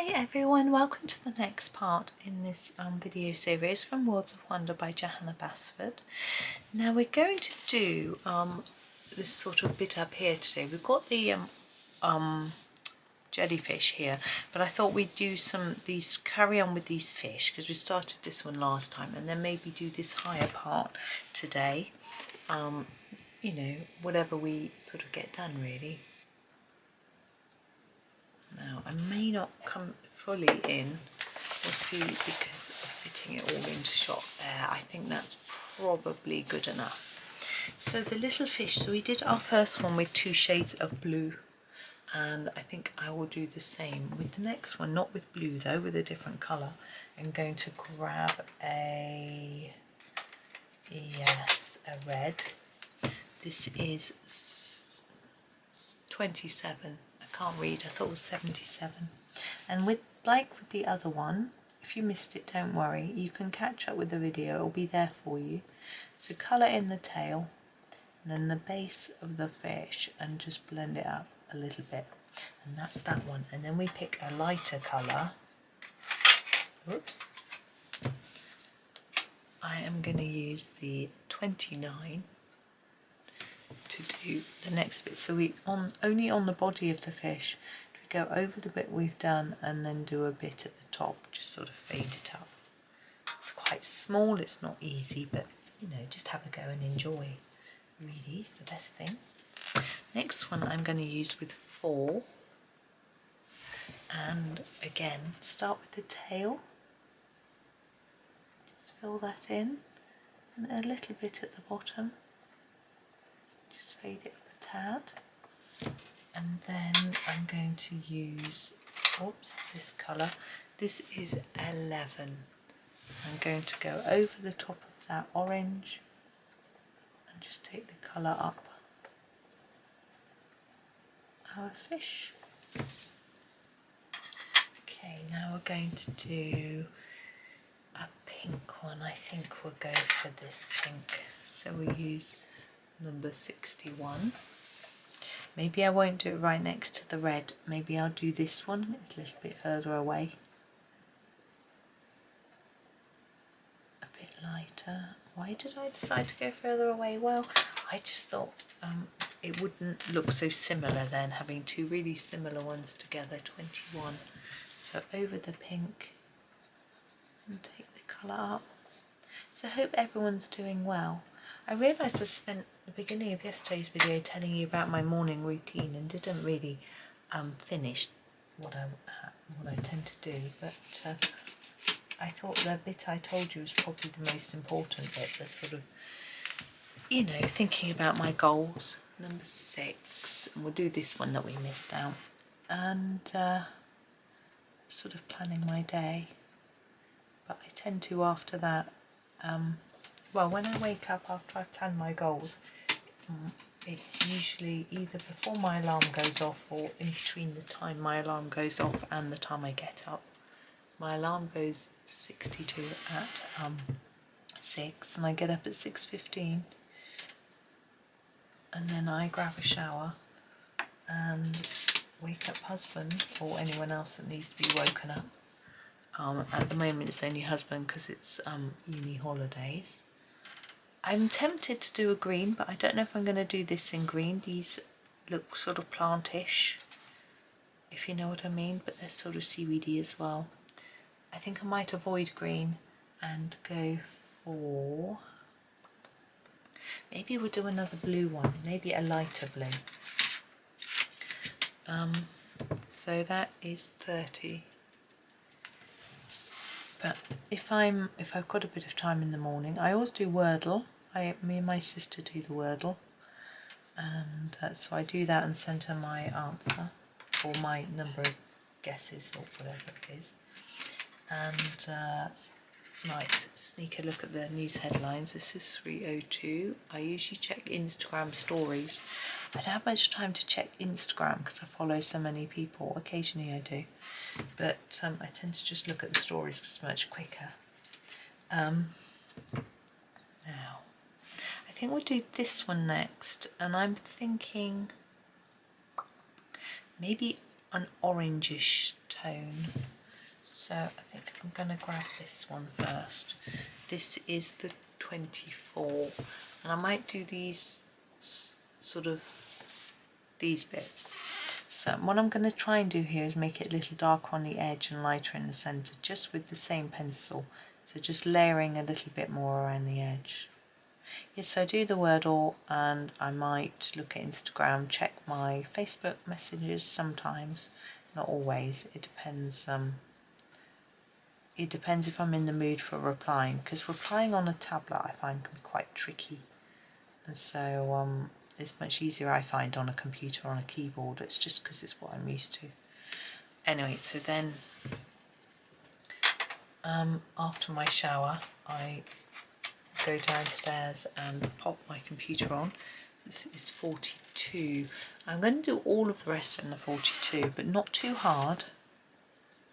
Hi everyone, welcome to the next part in this video series from Worlds of Wonder by Johanna Basford. Now we're going to do this sort of bit up here today. We've got the jellyfish here, but I thought we'd do carry on with these fish because we started this one last time, and then maybe do this higher part today. You know, whatever we sort of get done really. Now I may not come fully in, we'll see, because of fitting it all into shot there. I think that's probably good enough. So the little fish, so we did our first one with 2 shades of blue, and I think I will do the same with the next one, not with blue though, with a different colour. I'm going to grab a red. This is 27. I can't read, I thought it was 77. And with the other one, if you missed it, don't worry, you can catch up with the video, it'll be there for you. So colour in the tail and then the base of the fish and just blend it up a little bit, and that's that one. And then we pick a lighter colour. Whoops. I am going to use the 29 to do the next bit. So we only on the body of the fish do we go over the bit we've done and then do a bit at the top, just sort of fade it up. It's quite small, it's not easy, but you know, just have a go and enjoy. Really, it's the best thing. Next one I'm going to use with 4, and again start with the tail. Just fill that in, and a little bit at the bottom. Just fade it up a tad, and then I'm going to use, this colour. This is 11. I'm going to go over the top of that orange and just take the colour up our fish. Okay, now we're going to do a pink one. I think we'll go for this pink. So we use number 61. Maybe I won't do it right next to the red. Maybe I'll do this one. It's a little bit further away. A bit lighter. Why did I decide to go further away? Well, I just thought it wouldn't look so similar then, having 2 really similar ones together. 21. So over the pink and take the colour up. So I hope everyone's doing well. I realised I spent the beginning of yesterday's video telling you about my morning routine and didn't really finish what I tend to do, but I thought the bit I told you was probably the most important bit, the sort of, you know, thinking about my goals. Number 6, and we'll do this one that we missed out, and sort of planning my day. But I tend to, after that, well, when I wake up after I've planned my goals, it's usually either before my alarm goes off or in between the time my alarm goes off and the time I get up. My alarm goes 62 at 6, and I get up at 6:15, and then I grab a shower and wake up husband or anyone else that needs to be woken up. At the moment it's only husband because it's uni holidays. I'm tempted to do a green, but I don't know if I'm going to do this in green. These look sort of plantish, if you know what I mean, but they're sort of seaweedy as well. I think I might avoid green and go for, maybe we'll do another blue one, maybe a lighter blue. So that is 30. But if I've got a bit of time in the morning, I always do Wordle. Me and my sister do the Wordle, and so I do that and send her my answer or my number of guesses or whatever it is, and might sneak a look at the news headlines. This is 3:02. I usually check Instagram stories. I don't have much time to check Instagram because I follow so many people. Occasionally I do, but I tend to just look at the stories because it's much quicker. Now, I think we'll do this one next, and I'm thinking maybe an orangish tone. So I think I'm going to grab this one first. This is the 24, and I might do these sort of these bits. So what I'm going to try and do here is make it a little darker on the edge and lighter in the centre, just with the same pencil. So just layering a little bit more around the edge. Yes, I do the word "or," and I might look at Instagram, check my Facebook messages sometimes, not always. It depends. It depends if I'm in the mood for replying, because replying on a tablet I find can be quite tricky, and so it's much easier I find on a computer, on a keyboard. It's just because it's what I'm used to. Anyway, so then after my shower I go downstairs and pop my computer on. This is 42. I'm going to do all of the rest in the 42, but not too hard.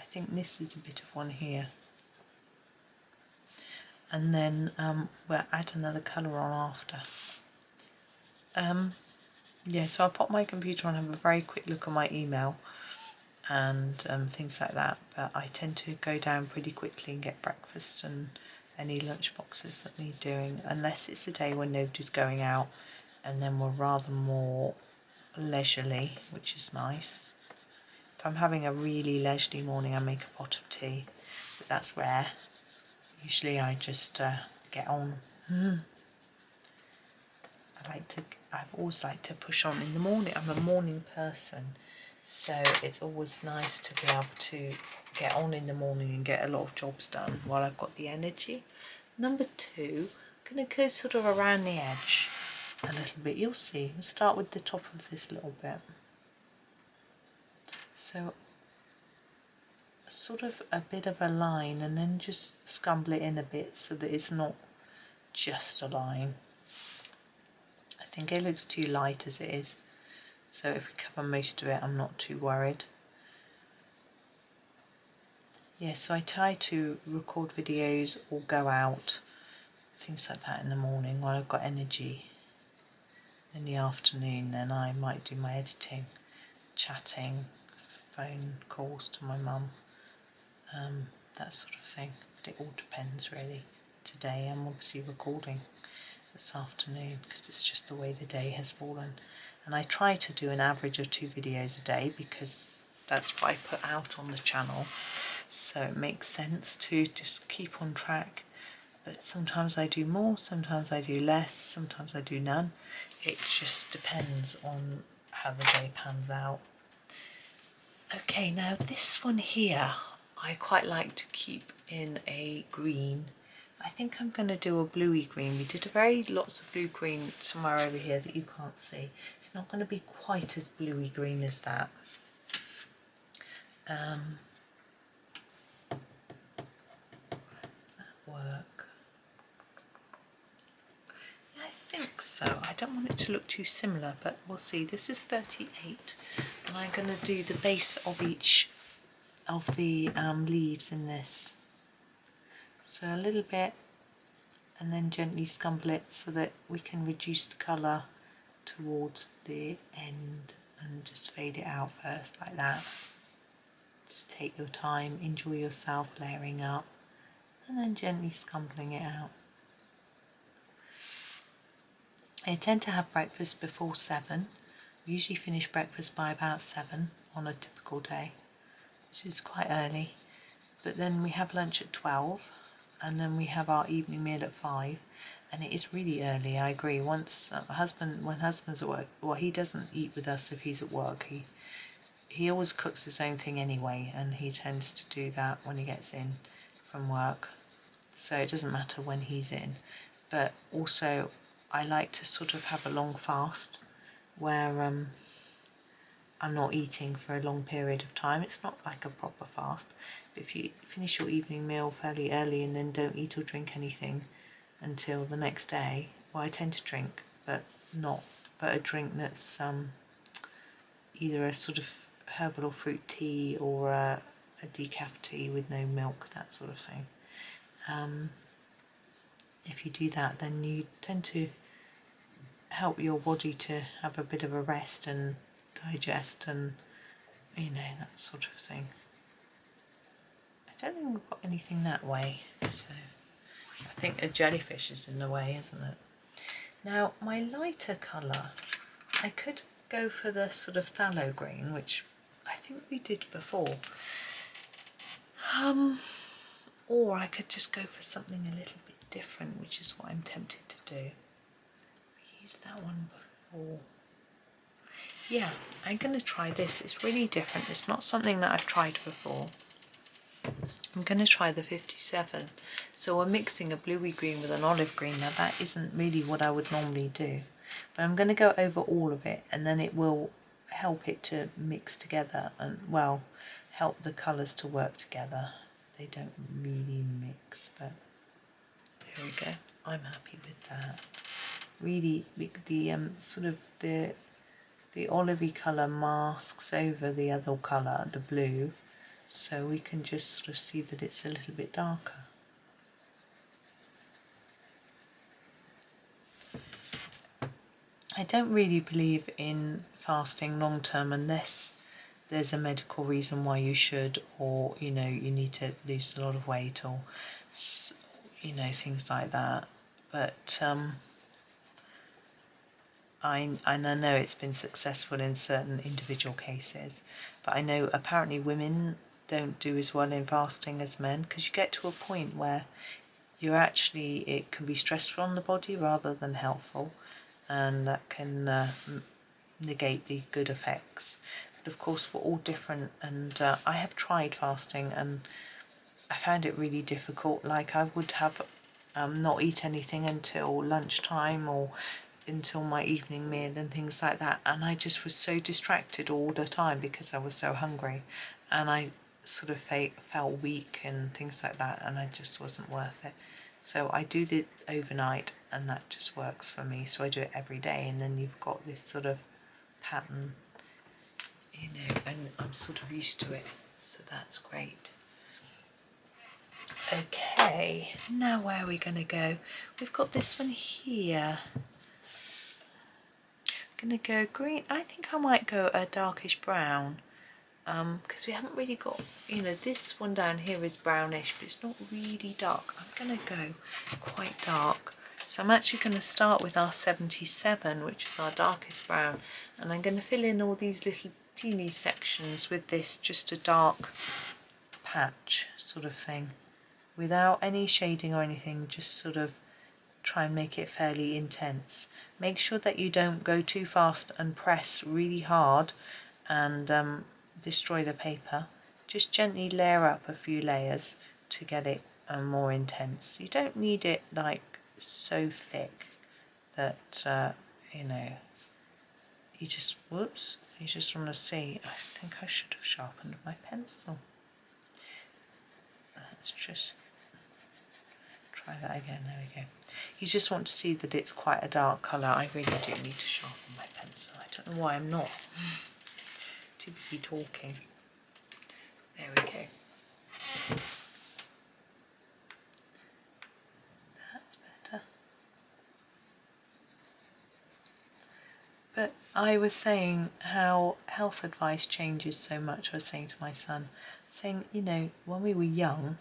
I think this is a bit of one here. And then we'll add another colour on after. Yeah, so I'll pop my computer on, have a very quick look at my email and things like that, but I tend to go down pretty quickly and get breakfast and any lunch boxes that need doing, unless it's a day when nobody's going out, and then we're rather more leisurely, which is nice. If I'm having a really leisurely morning I make a pot of tea, but that's rare. Usually I just get on. I've always liked to push on in the morning. I'm a morning person, so it's always nice to be able to get on in the morning and get a lot of jobs done while I've got the energy. Number 2, I'm going to go sort of around the edge a little bit. You'll see. We'll start with the top of this little bit. So sort of a bit of a line, and then just scumble it in a bit so that it's not just a line. I think it looks too light as it is, so if we cover most of it I'm not too worried. Yeah, so I try to record videos or go out, things like that in the morning while I've got energy. In the afternoon then I might do my editing, chatting, phone calls to my mum, that sort of thing. But it all depends really. Today I'm obviously recording this afternoon because it's just the way the day has fallen, and I try to do an average of 2 videos a day because that's what I put out on the channel, so it makes sense to just keep on track. But sometimes I do more, sometimes I do less, sometimes I do none. It just depends on how the day pans out. Okay, now this one here I quite like to keep in a green. I think I'm going to do a bluey green. We did lots of blue green somewhere over here that you can't see. It's not going to be quite as bluey green as that. That work? Yeah, I think so. I don't want it to look too similar, but we'll see. This is 38, and I'm going to do the base of each of the leaves in this. So a little bit, and then gently scumble it so that we can reduce the colour towards the end and just fade it out first like that. Just take your time, enjoy yourself layering up and then gently scumbling it out. I tend to have breakfast before 7. We usually finish breakfast by about 7 on a typical day, which is quite early. But then we have lunch at 12, and then we have our evening meal at 5, and it is really early. I agree. When husband's at work, well, he doesn't eat with us if he's at work. He always cooks his own thing anyway, and he tends to do that when he gets in from work. So it doesn't matter when he's in. But also, I like to sort of have a long fast where I'm not eating for a long period of time. It's not like a proper fast. If you finish your evening meal fairly early and then don't eat or drink anything until the next day, well, I tend to drink, but a drink that's either a sort of herbal or fruit tea or a decaf tea with no milk, that sort of thing. If you do that, then you tend to help your body to have a bit of a rest and digest and, that sort of thing. I I don't think we've got anything that way, so I think a jellyfish is in the way, isn't it? Now my lighter colour, I could go for the sort of phthalo green, which I think we did before, or I could just go for something a little bit different, which is what I'm tempted to do. We used that one before. Yeah, I'm going to try this. It's really different. It's not something that I've tried before. I'm going to try the 57. So we're mixing a bluey green with an olive green. Now that isn't really what I would normally do, but I'm going to go over all of it, and then it will help it to mix together and, well, help the colours to work together. They don't really mix, but there we go. I'm happy with that. Really, the sort of the olivey colour masks over the other colour, the blue, so we can just sort of see that it's a little bit darker. I don't really believe in fasting long term unless there's a medical reason why you should, or you know, you need to lose a lot of weight, or you know, things like that. But I know it's been successful in certain individual cases, but I know apparently women don't do as well in fasting as men, because you get to a point where you're actually, it can be stressful on the body rather than helpful, and that can negate the good effects. But of course we're all different, and I have tried fasting and I found it really difficult. Like I would have not eat anything until lunchtime or until my evening meal and things like that, and I just was so distracted all the time because I was so hungry, and I sort of felt weak and things like that, and I just wasn't worth it. So I do it overnight, and that just works for me. So I do it every day, and then you've got this sort of pattern, you know, and I'm sort of used to it, so that's great. Okay, now where are we going to go? We've got this one here. I'm going to go green. I think I might go a darkish brown, because we haven't really got, you know, this one down here is brownish, but it's not really dark. I'm going to go quite dark. So I'm actually going to start with our 77, which is our darkest brown, and I'm going to fill in all these little teeny sections with this, just a dark patch sort of thing, without any shading or anything, just sort of try and make it fairly intense. Make sure that you don't go too fast and press really hard and destroy the paper. Just gently layer up a few layers to get it more intense. You don't need it like so thick that you know, you just, whoops, you just want to see. I think I should have sharpened my pencil. Let's just try that again. There we go. You just want to see that it's quite a dark colour. I really do need to sharpen my pencil. I don't know why I'm not. Too busy talking. There we go. That's better. But I was saying how health advice changes so much. I was saying to my son, saying, you know, when we were young,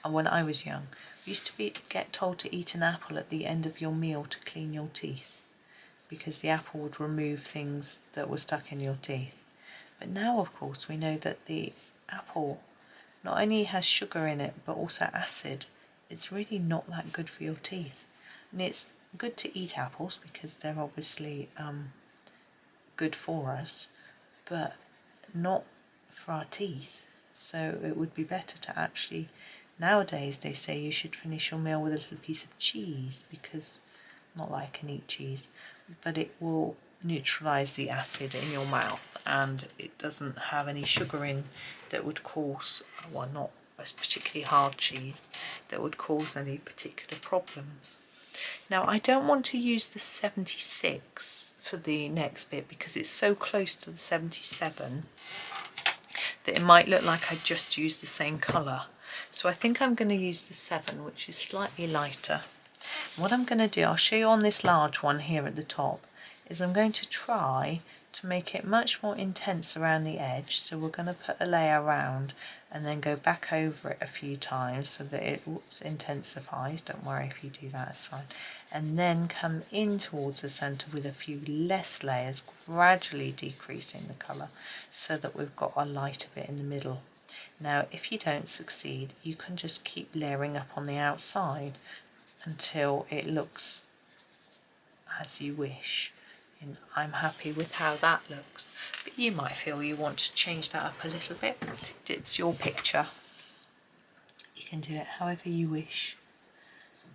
and when I was young, we used to get told to eat an apple at the end of your meal to clean your teeth, because the apple would remove things that were stuck in your teeth. But now, of course, we know that the apple not only has sugar in it, but also acid. It's really not that good for your teeth. And it's good to eat apples because they're obviously good for us, but not for our teeth. So it would be better to actually, nowadays they say you should finish your meal with a little piece of cheese, because, not that I can eat cheese, but it will neutralise the acid in your mouth, and it doesn't have any sugar in that would cause, well, not a particularly hard cheese, that would cause any particular problems. Now I don't want to use the 76 for the next bit because it's so close to the 77 that it might look like I just used the same colour. So I think I'm going to use the 7, which is slightly lighter. What I'm going to do, I'll show you on this large one here at the top, is I'm going to try to make it much more intense around the edge, so we're going to put a layer around and then go back over it a few times so that it intensifies. Don't worry if you do that, it's fine. And then come in towards the centre with a few less layers, gradually decreasing the colour so that we've got a lighter bit in the middle. Now if you don't succeed, you can just keep layering up on the outside until it looks as you wish. And I'm happy with how that looks, but you might feel you want to change that up a little bit. It's your picture. You can do it however you wish.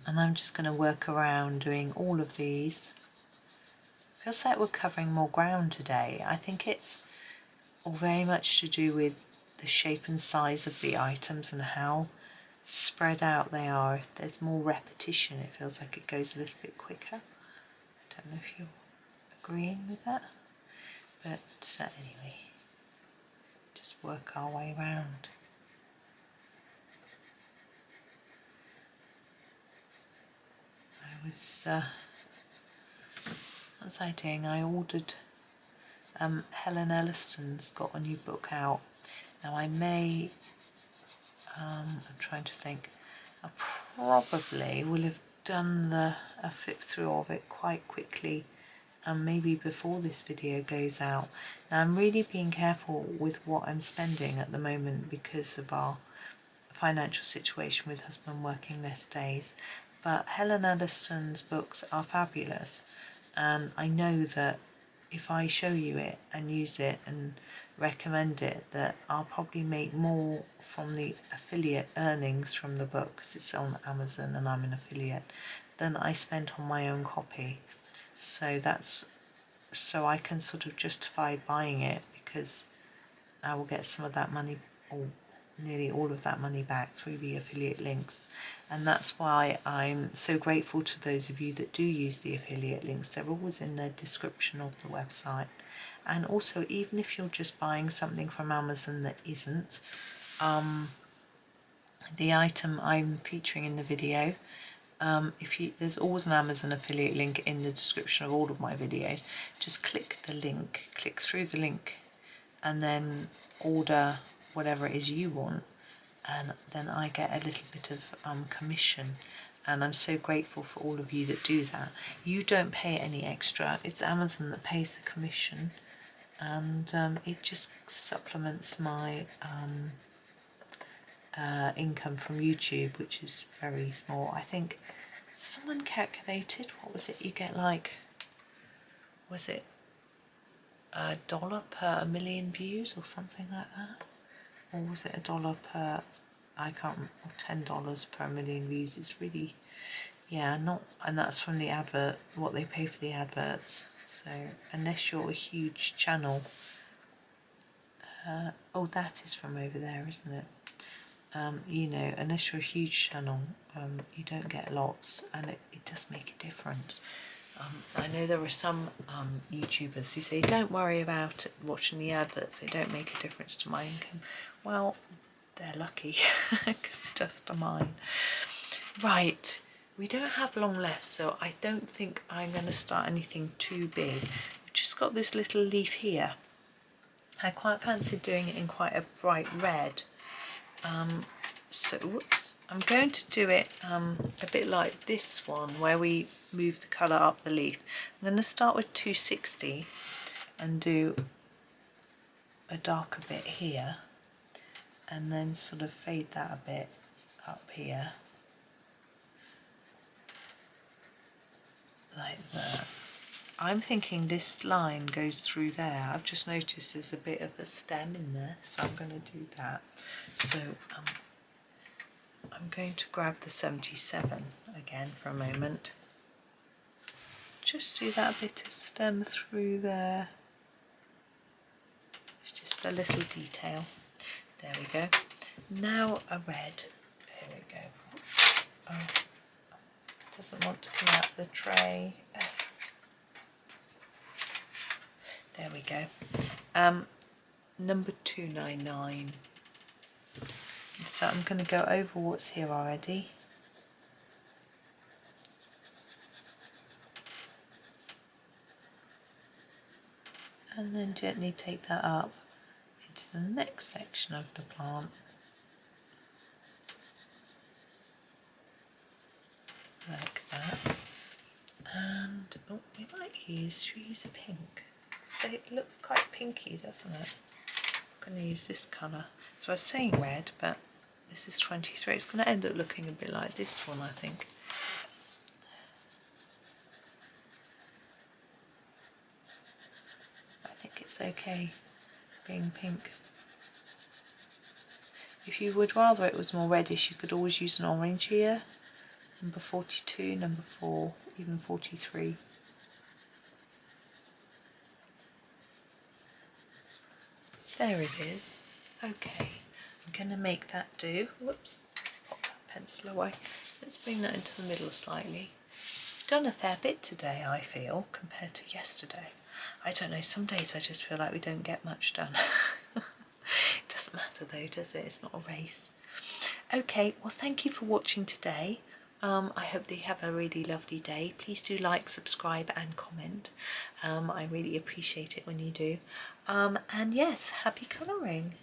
And I'm just going to work around doing all of these. Feels like we're covering more ground today. I think it's all very much to do with the shape and size of the items and how spread out they are. If there's more repetition, it feels like it goes a little bit quicker. I don't know if you're agreeing with that, but anyway, just work our way around. What was I doing? I ordered Helen Elliston's got a new book out. Now I may, I'm trying to think, I probably will have done a flip through of it quite quickly, and maybe before this video goes out. Now I'm really being careful with what I'm spending at the moment because of our financial situation with husband working less days, but Helen Elliston's books are fabulous, and I know that if I show you it and use it and recommend it, that I'll probably make more from the affiliate earnings from the book, because it's on Amazon and I'm an affiliate, than I spent on my own copy. So that's so I can sort of justify buying it, because I will get some of that money, or nearly all of that money, back through the affiliate links. And that's why I'm so grateful to those of you that do use the affiliate links. They're always in the description of the website. And also, even if you're just buying something from Amazon that isn't the item I'm featuring in the video, there's always an Amazon affiliate link in the description of all of my videos. Just click the link, click through the link, and then order whatever it is you want, and then I get a little bit of commission, and I'm so grateful for all of you that do that. You don't pay any extra, it's Amazon that pays the commission, and it just supplements my income from YouTube, which is very small. I think someone calculated, what was it, you get like, was it $1 per 1,000,000 views or something like that? Or was it $1 per, I can't remember, $10 per 1,000,000 views. It's really, yeah, not, and that's from the advert, what they pay for the adverts. So unless you're a huge channel, oh, that is from over there, isn't it? You know, unless you're a huge channel, you don't get lots, and it does make a difference. I know there are some YouTubers who say, don't worry about watching the adverts, they don't make a difference to my income. Well, they're lucky, because just are mine. Right, we don't have long left, so I don't think I'm going to start anything too big. We've just got this little leaf here. I quite fancied doing it in quite a bright red. So, whoops, I'm going to do it a bit like this one, where we move the colour up the leaf. I'm going to start with 260 and do a darker bit here, and then sort of fade that a bit up here, like that. I'm thinking this line goes through there. I've just noticed there's a bit of a stem in there, so I'm going to do that. So I'm going to grab the 77 again for a moment. Just do that bit of stem through there. It's just a little detail. There we go. Now a red. Here we go. Oh, doesn't want to come out the tray. There we go. Number 299. So I'm going to go over what's here already. And and then gently take that up into the next section of the plant. Like that. And oh, we might should we use a pink? It looks quite pinky, doesn't it? I'm going to use this colour. So I was saying red, but this is 23. It's going to end up looking a bit like this one, I think. I think it's okay being pink. If you would rather it was more reddish, you could always use an orange here. Number 42, number 4, even 43. There it is. Okay, I'm going to make that do. Whoops, let's pop that pencil away. Let's bring that into the middle slightly. It's done a fair bit today, I feel, compared to yesterday. I don't know, some days I just feel like we don't get much done. It doesn't matter though, does it? It's not a race. Okay, well thank you for watching today. I hope that you have a really lovely day. Please do like, subscribe and comment. I really appreciate it when you do. And yes, happy colouring.